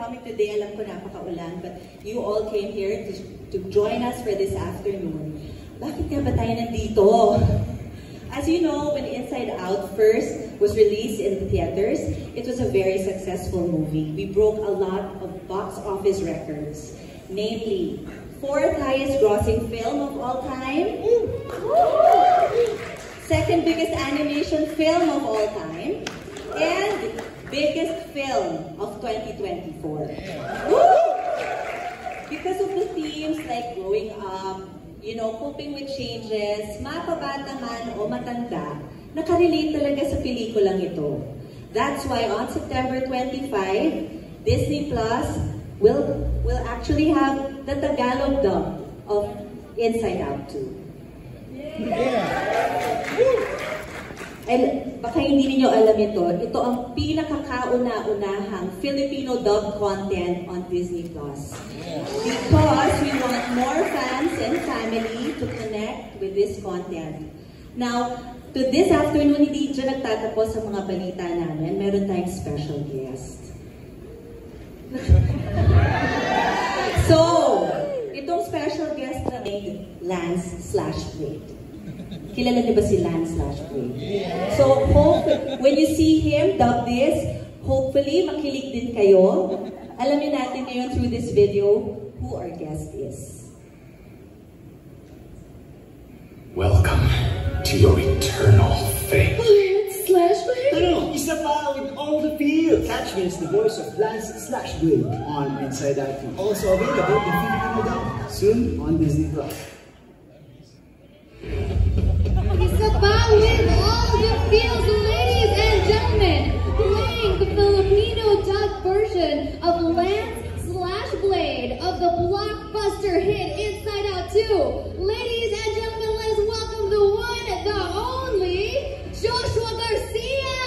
coming today. Alam ko napakaulan, but you all came here to join us for this afternoon. Bakit nga ba tayo nandito? As you know, when Inside Out first was released in the theaters, it was a very successful movie. We broke a lot of box office records, namely, 4th highest grossing film of all time, 2nd biggest animation film of all time, and biggest film of 2024. Because of the themes like growing up, you know, coping with changes, mapabata man o matanda, nakarelate talaga sa pelikulang ito. That's why on September 25, Disney Plus will actually have the Tagalog dub of Inside Out 2. Yeah. And baka hindi niyo alam ito ang pinakakauna-unahang Filipino dub content on Disney Plus. Because we want more fans and family to connect with this content. Now, to this afternoon, hindi dyan nagtatapos sa mga balita namin. Meron tayong special guest. So, itong special guest na Lance/Blade. Kilala niyo ba si Lance/Blade? So, when you see him dub this, hopefully makilig din kayo. Alamin natin ngayon through this video who our guest is. Welcome to your eternal fate. Lance/Blade? No, isa pa with all the feel. Catch me as the voice of Lance/Blade on Inside Out 2. Also available in Filipino dub soon on Disney Plus. Isa pa with all the feels, ladies and gentlemen, playing the Filipino dub version of Lance/Blade of the blockbuster hit Inside Out 2. Ladies and gentlemen, let's welcome the one, the only, Joshua Garcia!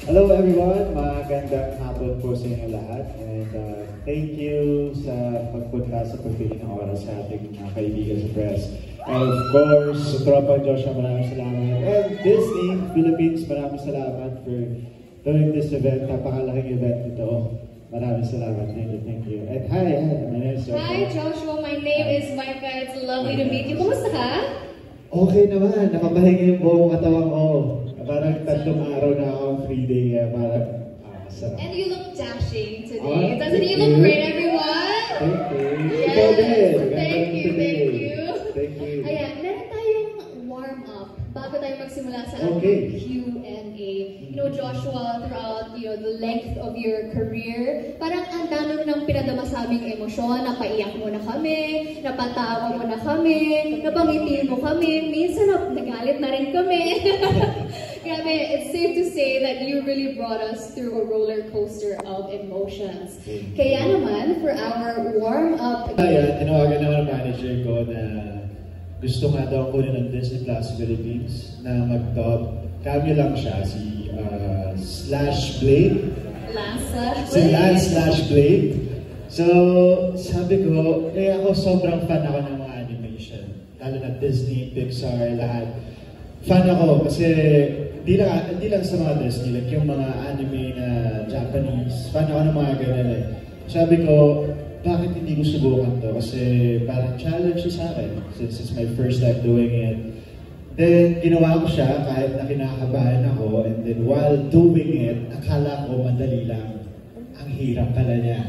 Hello everyone, magandang hapon po sa inyo lahat, and thank you sa pagpunta sa pagpili ng oras sa ating mga kaibigan sa press. And of course, sa Tropa Joshua, maraming salamat. And Disney Philippines, maraming salamat for doing this event. Napakalaking event ito. Maraming salamat. Thank you. And hi, my name is Joshua. Hi Joshua, my name is Micah. It's lovely to meet you. Kumusta ka? Okay naman, nakapahinga yung buong katawan ko. Parang 3 araw na akong free day, parang sarap. And you look dashing today. Doesn't he look great, everyone? Thank you. Yes. Thank you. Thank you. Ayan, meron tayong warm-up bago tayo magsimula sa ating Q&A. You know, Joshua, throughout the length of your career, parang ang dami ng pinadama sa aming emosyon. Napaiyak mo na kami, napatawa mo na kami, napangiti mo kami, minsan nagalit na rin kami. Grabe, it's safe to say that you really brought us through a roller coaster of emotions. Kaya naman, for our warm-up... Tinawagan naman ang manager ko na gusto nga daw kunin ng Disney Plus Philippines na mag-dub. Kami lang siya, si Lance/Blade. Si Lance/Blade. So, sabi ko, ako sobrang fan ako ng mga animation. Lalo na Disney, Pixar, lahat. Fan ako kasi di lang sa mga Disney, like yung mga anime na Japanese, fan ako ng mga ganun eh. Sabi ko, bakit hindi ko subukan to? Kasi parang challenge sa akin since it's my first time doing it. Then, ginawa ko siya kahit na kinakabahan ako, and then while doing it, akala ko madali lang. Ang hirap pala niya.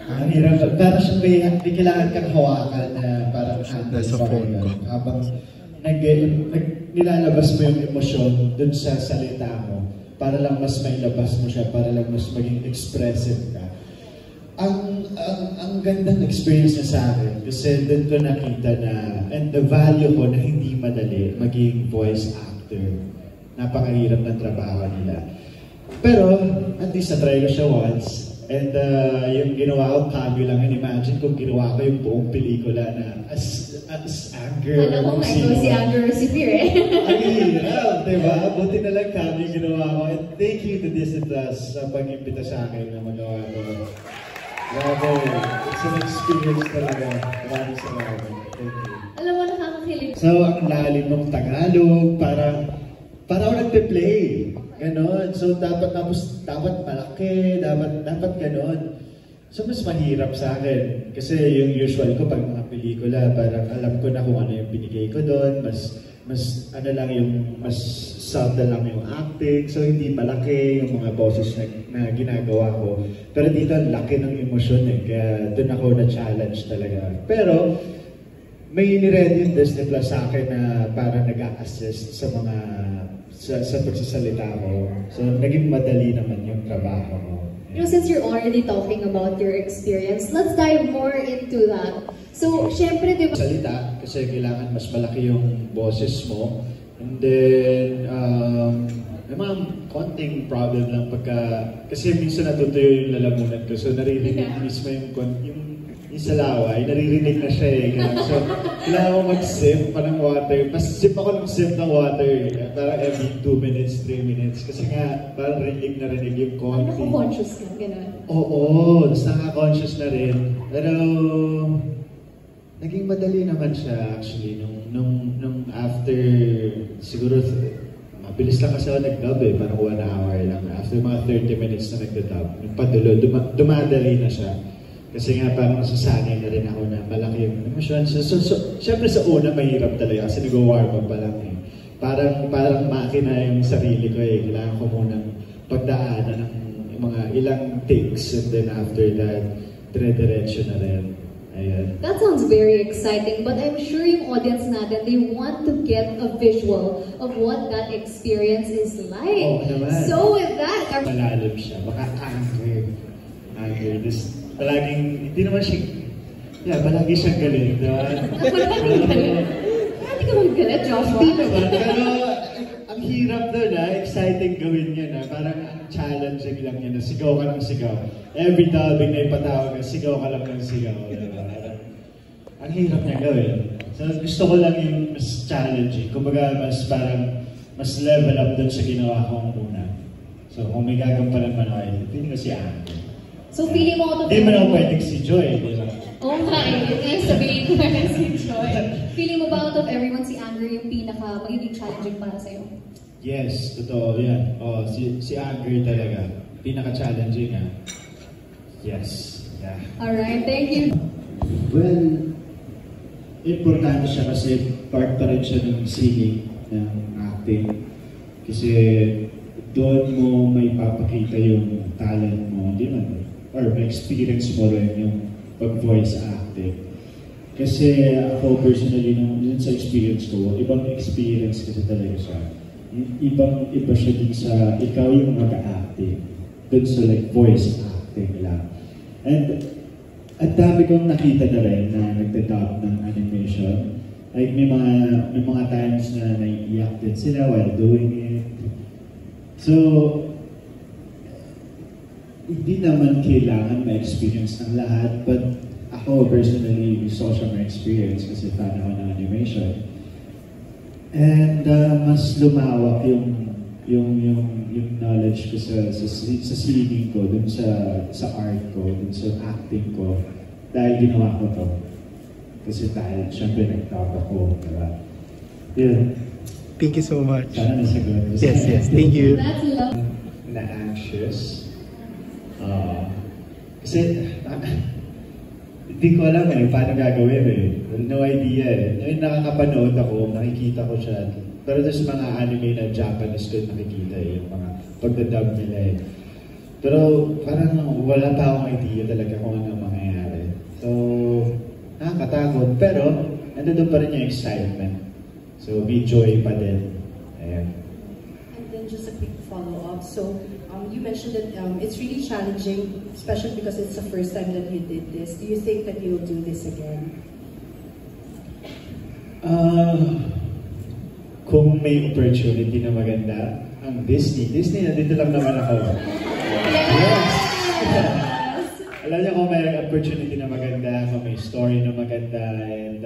Ang hirap, parang siya may kailangan kang hawakan na parang habang nilalabas mo yung emosyon dun sa salita mo para lang mas mailabas mo siya, para lang mas maging expressive ka. Ang gandang experience niya sa akin kasi dun ko nakita na and the value ko na hindi madali maging voice actor. Napakahirap ng trabaho nila. Pero at least na-try ko siya once. And yung ginawa ko, kami lang, imagine kung ginawa ko yung buong pelikula na as Anger. Alam mo, may ito si Anger Recipir eh. Ang hirap, diba? Buti na lang kami ginawa ko. And thank you to Disney Plus sa pag-impita sa akin na magawa ko. Grabe, it's an experience talaga. Maraming salamat. Thank you. Alam mo, nakakakilig So, ang lalim ng Tagalog, para ako nagpe-play. Ganon. So, dapat malaki, dapat ganon. So, mas mahirap sa akin. Kasi yung usual ko pag mga pelikula, parang alam ko na kung ano yung binigay ko doon, mas subtle lang yung acting, so hindi malaki yung mga boses na ginagawa ko. Pero dito, laki ng emosyon eh, kaya doon ako na-challenge talaga. Pero, may niready yung Disney Plus sa akin na para nag-a-assist sa pagsasalita ko. So, naging madali naman yung trabaho ko. You know, since you're already talking about your experience, let's dive more into that. So, syempre, di ba? Salita, kasi kailangan mas malaki yung boses mo. And then, may mga konting problem lang kasi minsan natutuyo yung lalamunan ko. So, naririnig mismo yung sa laway, naririnig na siya eh. So, kailangan ko mag-sip pa ng water. Mas sip ako ng sip ng water para every 2 minutes, 3 minutes. Kasi nga, parang rinig na rinig yung konti. Naka-conscious ka, gano'n? Oo, tapos naka-conscious na rin. Pero, naging madali naman siya actually. Nung after, siguro, mabilis lang kasi ako nag-dub eh. Parang 1 hour lang. After mga 30 minutes na nag-dub, yung padulo, dumadali na siya. Kasi nga parang nasasanay na rin ako na malaki yung emosyon. So, syempre sa una mahirap talaga kasi nag-warm up pa lang eh. Parang makina yung sarili ko eh. Kailangan ko munang pagdaanan ng mga ilang takes and then after that, dire-diretso na rin. Ayan. That sounds very exciting, but I'm sure yung audience natin, they want to get a visual of what that experience is like. Oo naman. So with that, malalim siya, baka anger. Palaging, hindi naman siya, palagi siyang galit, diba? Hindi ka magalit, Joshua? Hindi naman, pero ang hirap doon exciting gawin yun parang ang challenging lang yun sigaw ka ng sigaw. Every dubbing na ipatawag ka, sigaw ka lang ng sigaw. Diba? Ang hirap niya gawin. So gusto ko lang yung mas challenging, kumbaga mas level up doon sa ginawa kong una. So kung may gagampanan man ako, feeling ko si Anne. So, feeling mo ito... Hindi mo na pwedeng si Joy, di ba? Oo nga eh. Ngayon sabihin ko na si Joy. Feeling mo ba out of everyone, si Andrew yung magiging challenging para sa'yo? Yes, totoo yan. Si Andrew talaga. Pinaka-challenging Yes. Yeah. Alright, thank you. Well, importante siya kasi part pa rin siya ng singing, ng acting. Kasi doon mo may papakita yung talent mo, di man or ma-experience mo rin yung pag-voice acting. Kasi ako personally, dun sa experience ko, ibang experience kasi talaga siya. Iba siya din sa ikaw yung mag-acting. Dun sa like voice acting lang. And at dami kong nakita na rin na nagda-dub ng animation. Like may mga times na naiiyak din sila while doing it. So, hindi naman kailangan ma-experience ng lahat, but ako personally, gusto ko siya ma-experience kasi fan ako ng animation. And mas lumawak yung knowledge ko sa singing ko, dun sa art ko, dun sa acting ko, dahil ginawa ko to. Kasi dahil syempre nag-top ako, diba? Yun. Thank you so much. Sana nasagot. Yes. Thank you. That's love. Na-anxious. Kasi, hindi ko alam paano gagawin No idea Ngayon nakakapanood ako, nakikita ko siya. Pero there's mga anime na Japanese ko nakikita yung mga pagdadub nila Pero parang wala pa akong idea talaga kung ano mangyayari. So, nakakatakot. Pero, nandun pa rin yung excitement. So, may joy pa din. Ayan. And then just a quick follow-up. So, you mentioned that it's really challenging, especially because it's the first time that you did this. Do you think that you'll do this again? Kung may opportunity na maganda, ang Disney na dito lang naman ako. Yes! Alam niyo kung may opportunity na maganda, kung may story na maganda, and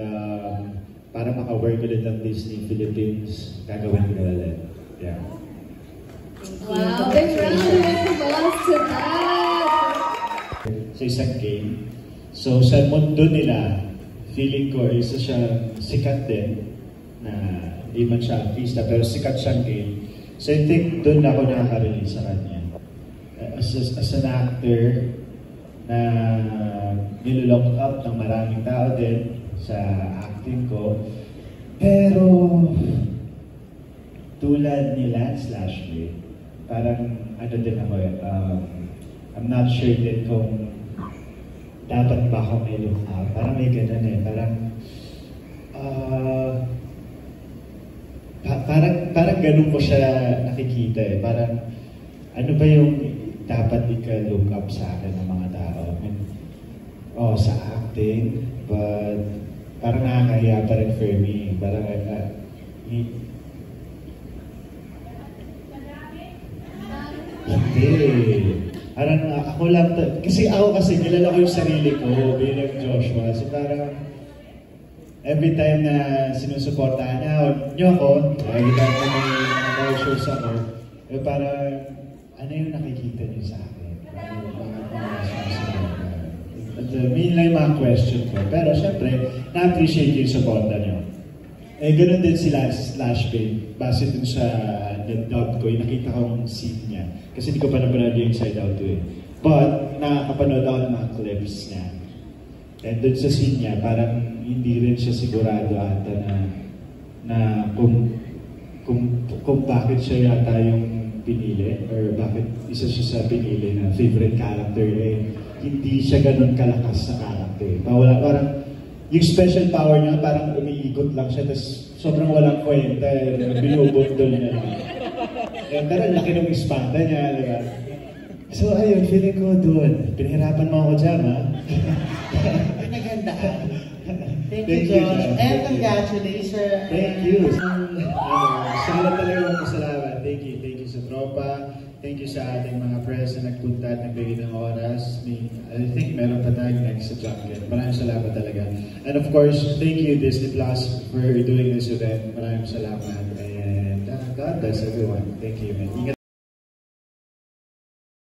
para maka-work ulit ang Disney Philippines, gagawin ko ulit. Yeah. Wow, big round of applause to that! Sa isang game. So sa mundo nila, feeling ko isa siyang sikat din. na hindi man siya artista, pero sikat siyang game. So I think doon ako nakaka-release sa kanya. As an actor na nilulock up ng maraming tao din sa acting ko. Pero tulad ni Lance Lashley, parang ano din ako I'm not sure din kung dapat ba ako may look up. Parang may ganun parang parang ganun ko siya nakikita Parang ano ba yung dapat ika-look up sa akin ng mga tao? Sa acting, but parang nakakahiya pa rin for me. Parang hindi. Parang ako lang, kasi kilala ko yung sarili ko bilang Joshua. So parang every time na sinusuportahan niyo ako, every time na may shows ako, parang ano yung nakikita niyo sa akin? Mean lang yung mga question ko. Pero syempre, na-appreciate yung supporta niyo. Ganun din sila si Slashbait. Base dun sa dub ko, yung nakita kong scene niya. Kasi hindi ko pa napanood yung Inside Out 2 But, nakakapanood ako ng mga clips niya. And dun sa scene niya, parang hindi rin siya sigurado ata na kung bakit siya yata yung pinili or bakit isa siya sa pinili na favorite character hindi siya ganun kalakas na character. Parang yung special power niya parang umiikot lang siya tapos sobrang walang kwenta binubundol niya lang. Pero laki ng espada niya, di ba? So ayun, feeling ko doon. Pinahirapan mo ako dyan, ha? Pinagandaan. Thank you, Josh. And congratulations. Thank you. Sana talaga magpasalamat. Thank you sa tropa. Thank you sa ating mga friends na nagpunta at nagbigay ng oras. I think meron pa tayo next sa junket. Maraming salamat talaga. And of course, thank you Disney Plus for doing this event. Maraming salamat. And God bless everyone. Thank you, man.